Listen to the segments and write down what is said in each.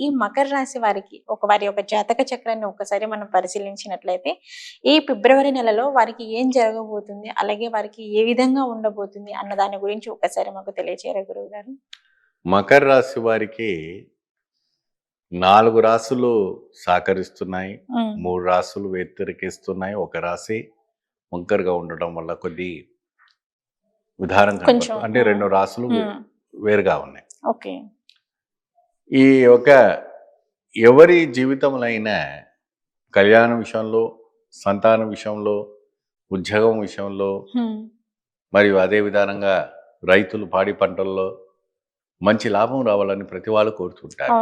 ఈ మకర రాశి వారికి వారి యొక్క జాతక చక్రాన్ని ఒకసారి మనం పరిశీలించినట్లయితే ఈ ఫిబ్రవరి నెలలో వారికి ఏం జరగబోతుంది, అలాగే వారికి ఏ విధంగా ఉండబోతుంది అన్న దాని గురించి ఒకసారి మాకు తెలియచేయరా గురువు గారు? మకర రాశి వారికి 4 రాశులు సహకరిస్తున్నాయి, 3 రాశులు వ్యతిరేకిస్తున్నాయి, ఒక రాశి వంకరగా ఉండడం వల్ల కొద్ది విధానం కనపడుతుంది. అంటే 2 రాశులు వేరుగా ఉన్నాయి. ఓకే. ఈ ఒక ఎవరి జీవితంలో అయినా కళ్యాణ విషయంలో, సంతాన విషయంలో, ఉద్యోగం విషయంలో, మరియు అదే విధానంగా రైతులు పాడి పంటల్లో మంచి లాభం రావాలని ప్రతి వాళ్ళు కోరుతుంటారు.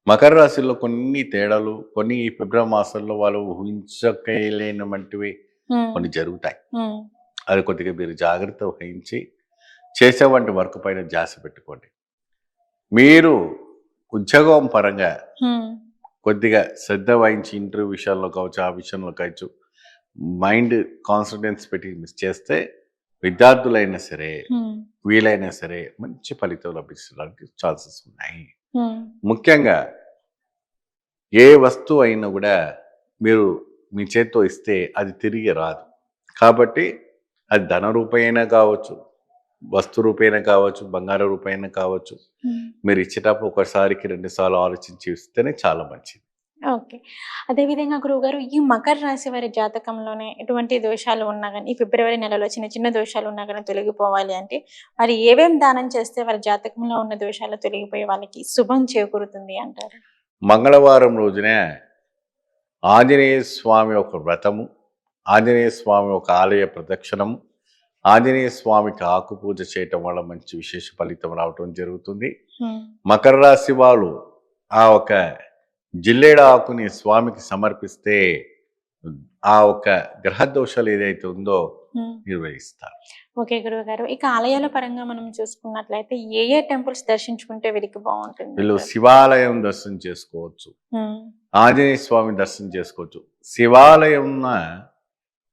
మకర రాశిలో కొన్ని తేడాలు, కొన్ని ఈ ఫిబ్రవరి మాసంలో వాళ్ళు ఊహించలేనటువంటివి కొన్ని జరుగుతాయి. అది కొద్దిగా మీరు జాగ్రత్త వహించి చేసేవంటి వర్క్ పైన ధ్యాస పెట్టుకోండి. మీరు ఉద్యోగం పరంగా కొద్దిగా శ్రద్ధ వహించి ఇంటర్వ్యూ విషయాల్లో కావచ్చు, ఆ విషయంలో కావచ్చు మైండ్ కాన్సన్ట్రేన్స్ పెట్టి చేస్తే విద్యార్థులైనా సరే, వీలైనా సరే మంచి ఫలితం లభించడానికి ఛాన్సెస్ ఉన్నాయి. ముఖ్యంగా ఏ వస్తువు అయినా కూడా మీరు మీ చేత్తో ఇస్తే అది తిరిగి రాదు. కాబట్టి అది ధన రూపైనా కావచ్చు, వస్తు రూపైనా కావచ్చు, బంగారు రూపైనా కావచ్చు, మీరు ఇచ్చేటప్పుడు ఒకసారికి 2 సార్లు ఆలోచించి ఇస్తేనే చాలా మంచిది. ఓకే. అదేవిధంగా గురువుగారు, ఈ మకర రాశి వారి జాతకంలోనే ఎటువంటి దోషాలు ఉన్నా కానీ, ఈ ఫిబ్రవరి నెలలో చిన్న చిన్న దోషాలు ఉన్నా కానీ తొలగిపోవాలి అంటే వారు ఏమేం దానం చేస్తే వారి జాతకంలో ఉన్న దోషాలు తొలగిపోయి వాళ్ళకి శుభం చేకూరుతుంది అంటారు? మంగళవారం రోజునే ఆంజనేయ స్వామి ఒక వ్రతము, ఆంజనేయ స్వామి ఒక ఆలయ ప్రదక్షిణము, ఆంజనేయ స్వామికి ఆకు పూజ చేయటం వల్ల మంచి విశేష ఫలితం రావటం జరుగుతుంది. మకర రాశి వాళ్ళు ఆ ఒక జిల్లేడు ఆకుని స్వామికి సమర్పిస్తే ఆ ఒక గ్రహ దోషాలు ఏదైతే ఉందో నిర్వహిస్తారు. ఓకే గురువు గారు, ఇక ఆలయాల పరంగా మనం చూసుకున్నట్లయితే ఏ ఏ టెంపుల్స్ దర్శించుకుంటే వీరికి బాగుంటుంది? వీళ్ళు శివాలయం దర్శనం చేసుకోవచ్చు, ఆంజనేయ స్వామి దర్శనం చేసుకోవచ్చు. శివాలయం ఉన్న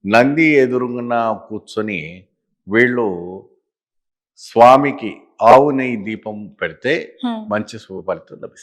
నంది ఎదురుగున కూర్చొని వీళ్ళు స్వామికి ఆవు నెయ్యి దీపం పెడితే మంచి శుభ ఫలితం లభిస్తుంది.